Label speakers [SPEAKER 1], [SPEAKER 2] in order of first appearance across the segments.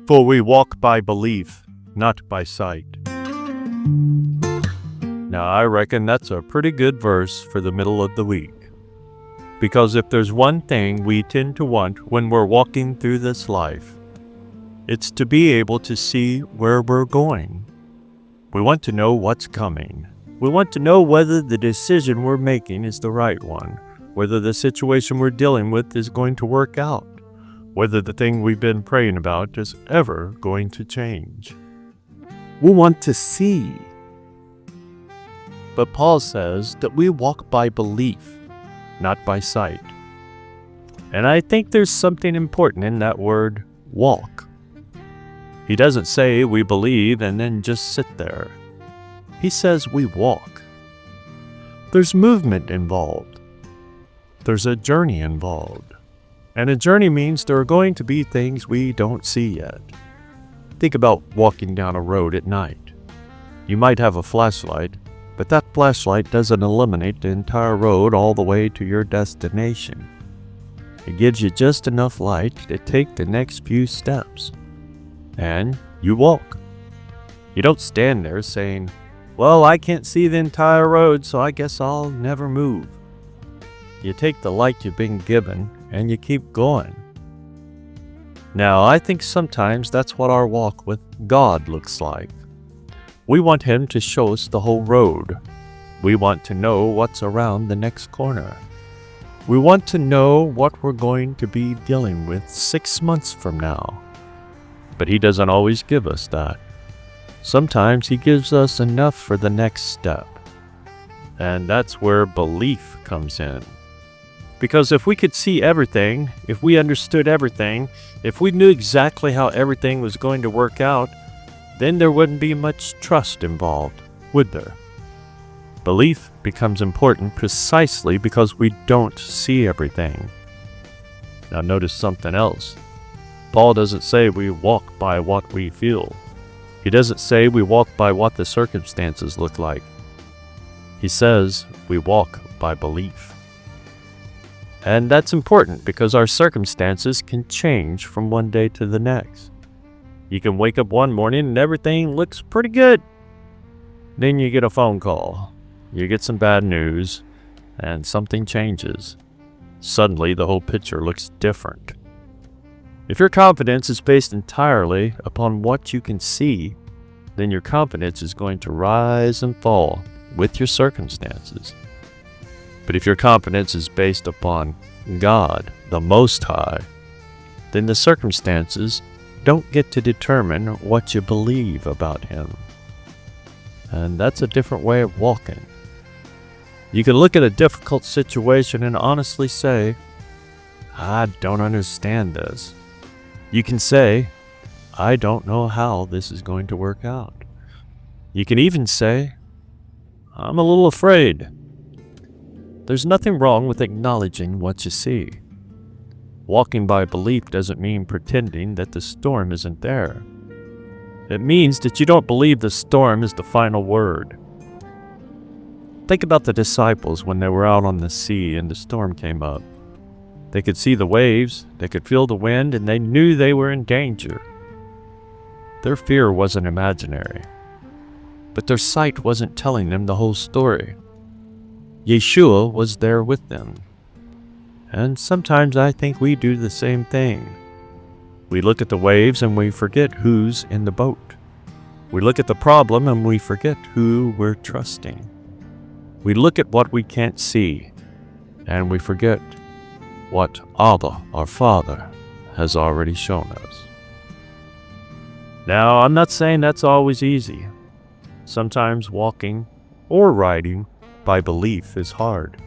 [SPEAKER 1] For we walk by belief, not by sight. Now, I reckon that's a pretty good verse for the middle of the week. Because if there's one thing we tend to want when we're walking through this life, it's to be able to see where we're going. We want to know what's coming. We want to know whether the decision we're making is the right one, whether the situation we're dealing with is going to work out, whether the thing we've been praying about is ever going to change. We want to see. But Paul says that we walk by belief, not by sight. And I think there's something important in that word, walk. He doesn't say we believe and then just sit there. He says we walk. There's movement involved. There's a journey involved. And a journey means there are going to be things we don't see yet. Think about walking down a road at night. You might have a flashlight, but that flashlight doesn't illuminate the entire road all the way to your destination. It gives you just enough light to take the next few steps. And you walk. You don't stand there saying, "Well, I can't see the entire road, so I guess I'll never move." You take the light you've been given and you keep going. Now, I think sometimes that's what our walk with God looks like. We want Him to show us the whole road. We want to know what's around the next corner. We want to know what we're going to be dealing with 6 months from now. But He doesn't always give us that. Sometimes He gives us enough for the next step. And that's where belief comes in. Because if we could see everything, if we understood everything, if we knew exactly how everything was going to work out, then there wouldn't be much trust involved, would there? Belief becomes important precisely because we don't see everything. Now notice something else. Paul doesn't say we walk by what we feel. He doesn't say we walk by what the circumstances look like. He says we walk by belief. And that's important because our circumstances can change from one day to the next. You can wake up one morning and everything looks pretty good. Then you get a phone call. You get some bad news, and something changes. Suddenly, the whole picture looks different. If your confidence is based entirely upon what you can see, then your confidence is going to rise and fall with your circumstances. But if your confidence is based upon God, the Most High, then the circumstances don't get to determine what you believe about Him. And that's a different way of walking. You can look at a difficult situation and honestly say, "I don't understand this." You can say, "I don't know how this is going to work out." You can even say, "I'm a little afraid." There's nothing wrong with acknowledging what you see. Walking by belief doesn't mean pretending that the storm isn't there. It means that you don't believe the storm is the final word. Think about the disciples when they were out on the sea and the storm came up. They could see the waves, they could feel the wind, and they knew they were in danger. Their fear wasn't imaginary, but their sight wasn't telling them the whole story. Yeshua was there with them. And sometimes I think we do the same thing. We look at the waves and we forget who's in the boat. We look at the problem and we forget who we're trusting. We look at what we can't see, and we forget what Abba, our Father, has already shown us. Now, I'm not saying that's always easy. Sometimes walking or riding by belief is hard.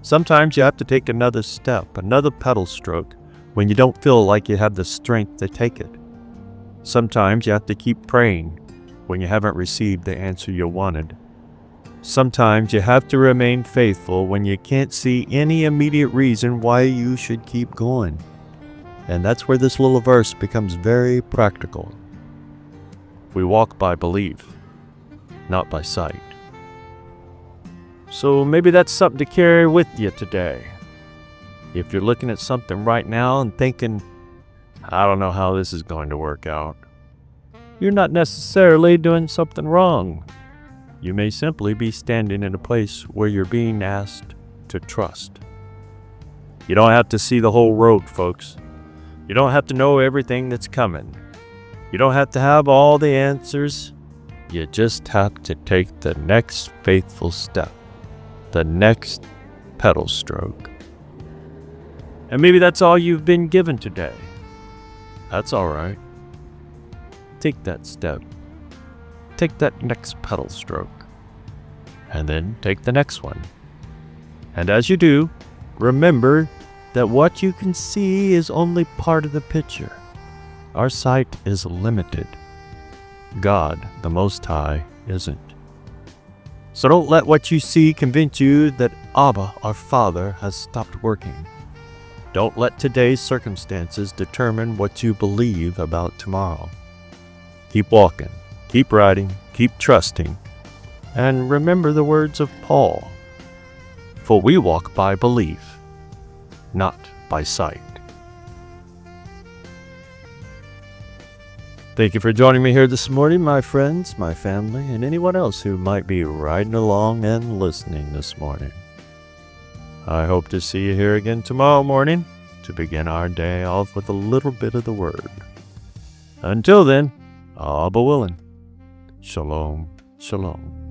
[SPEAKER 1] Sometimes you have to take another step, another pedal stroke, when you don't feel like you have the strength to take it. Sometimes you have to keep praying when you haven't received the answer you wanted. Sometimes you have to remain faithful when you can't see any immediate reason why you should keep going. And that's where this little verse becomes very practical. We walk by belief, not by sight. So maybe that's something to carry with you today. If you're looking at something right now and thinking, I don't know how this is going to work out. You're not necessarily doing something wrong. You may simply be standing in a place where you're being asked to trust. You don't have to see the whole road, folks. You don't have to know everything that's coming. You don't have to have all the answers. You just have to take the next faithful step, the next pedal stroke. And maybe that's all you've been given today. That's all right. Take that step. Take that next pedal stroke. And then take the next one. And as you do, remember that what you can see is only part of the picture. Our sight is limited. God, the Most High, isn't. So don't let what you see convince you that Abba, our Father, has stopped working. Don't let today's circumstances determine what you believe about tomorrow. Keep walking, keep riding, keep trusting, and remember the words of Paul. For we walk by belief, not by sight. Thank you for joining me here this morning, my friends, my family, and anyone else who might be riding along and listening this morning. I hope to see you here again tomorrow morning to begin our day off with a little bit of the Word. Until then, Abba willing, Shalom, Shalom.